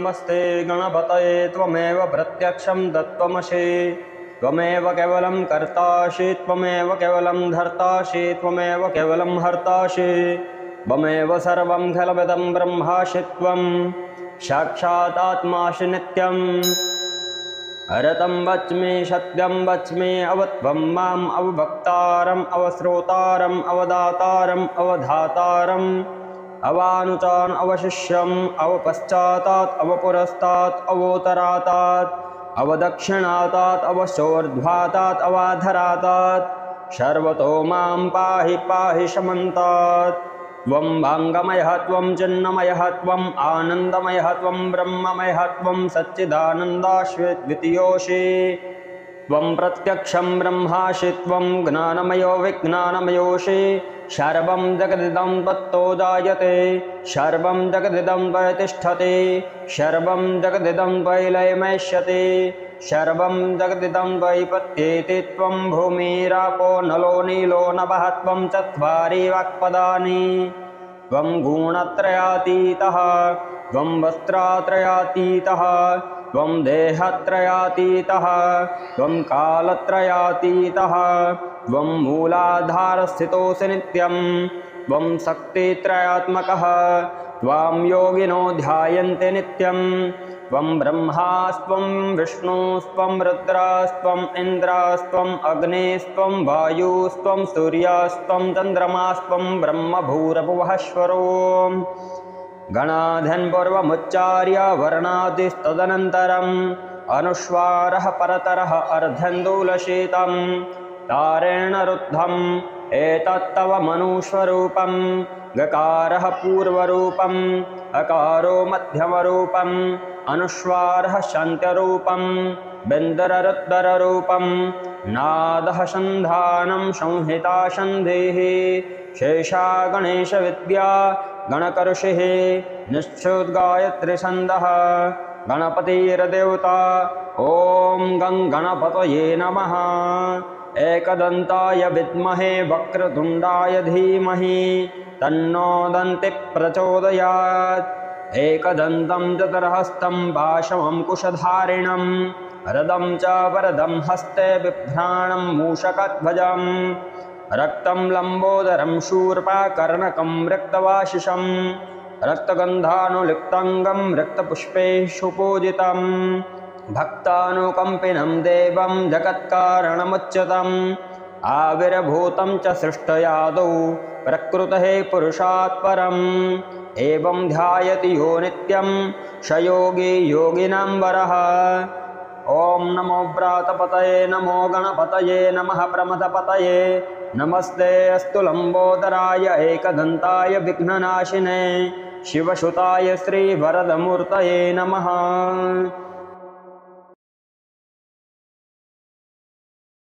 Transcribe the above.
नमस्ते गणपतये त्वमेव प्रत्यक्षं तत्त्वमसि त्वमेव केवलं कर्तासि त्वमेव केवलं धर्तासि त्वमेव केवलं हर्तासि त्वमेव सर्वं खलविदं ब्रह्मासि त्वं साक्षात् आत्मासि नित्यम् अरतं वच्मि सत्यं वच्मि अवत्वं माम् अवभक्तारम् अवश्रोतारम् अवदातारम् अवधातारम् अवानुचान् अवशिष्यम् अवपश्चातात् अवपुरस्तात् अवोत्तरातात् अवदक्षिणातात् अवशोर्ध्वातात् अवाधरातात् सर्वतो मां पाहि पाहि समन्तात् त्वं वाङ्गमयः त्वं चिन्मयः त्वम् आनन्दमयः त्वं ब्रह्ममयः त्वं सच्चिदानन्दाद्वितीयोऽसि त्वं प्रत्यक्षं ब्रह्मासि त्वं ज्ञानमयो विज्ञानमयोऽसि सर्वं जगदिदं त्वत्तो जायते सर्वं जगदिदं त्वयि तिष्ठति सर्वं जगदिदं त्वयि लयमेष्यति सर्वं जगदिदं त्वयि पत्येति त्वं भूमिरापो नलो नीलो नभः त्वं चत्वारि वाक्पदानि त्वं गुणत्रयातीतः त्वं वस्त्रात्रयातीतः त्वं देहत्रयातीतः त्वं कालत्रयातीतः त्वं मूलाधारस्थितोऽसि नित्यं त्वं शक्तित्रयात्मकः त्वां योगिनो ध्यायन्ते नित्यं त्वं ब्रह्मास्त्वं विष्णुस्त्वं रुद्रास्त्वम् इन्द्रास्त्वम् अग्निस्त्वं वायुस्त्वं सूर्यास्त्वं चन्द्रमास्त्वं ब्रह्मभूरभुवःश्वरो गणाध्यन्पूर्वमुच्चार्य वर्णादिस्तदनन्तरम् अनुस्वारः परतरः अर्धन्दूलशीतं तारेण रुद्धम् एतत्तव मनुस्वरूपं गकारः पूर्वरूपम् अकारो मध्यमरूपम् अनुस्वारः शान्त्यरूपं बिन्दररुद्ररूपं नादः सन्धानं संहिता सन्धिः शेषा गणेशविद्या गणकऋषिः निश्चोद्गायत्रीछन्दः गणपतिर्देवता ॐ गणपतये नमः एकदन्ताय विद्महे वक्रतुण्डाय धीमहि तन्नो दन्तिः प्रचोदयात् एकदन्तं चतुर्हस्तं पाशमं कुशधारिणं रदं च वरदं हस्ते बिभ्राणं मूषकध्वजं रक्तं लम्बोदरं शूर्पकर्णकं रक्तवासिषं रक्तगन्धानुलिप्ताङ्गं रक्तपुष्पैः सुपूजितं भक्तानुकम्पिनं देवं जगत्कारणमुच्यतम् आविर्भूतं च सृष्टयादौ प्रकृतेः पुरुषात् परम् एवं ध्यायति यो नित्यं स योगी योगिनां वरः ॐ नमो व्रातपतये नमो गणपतये नमः प्रमथपतये नमस्ते अस्तु लम्बोदराय एकदन्ताय विघ्ननाशिने शिवसुताय श्रीवरदमूर्तये नमः।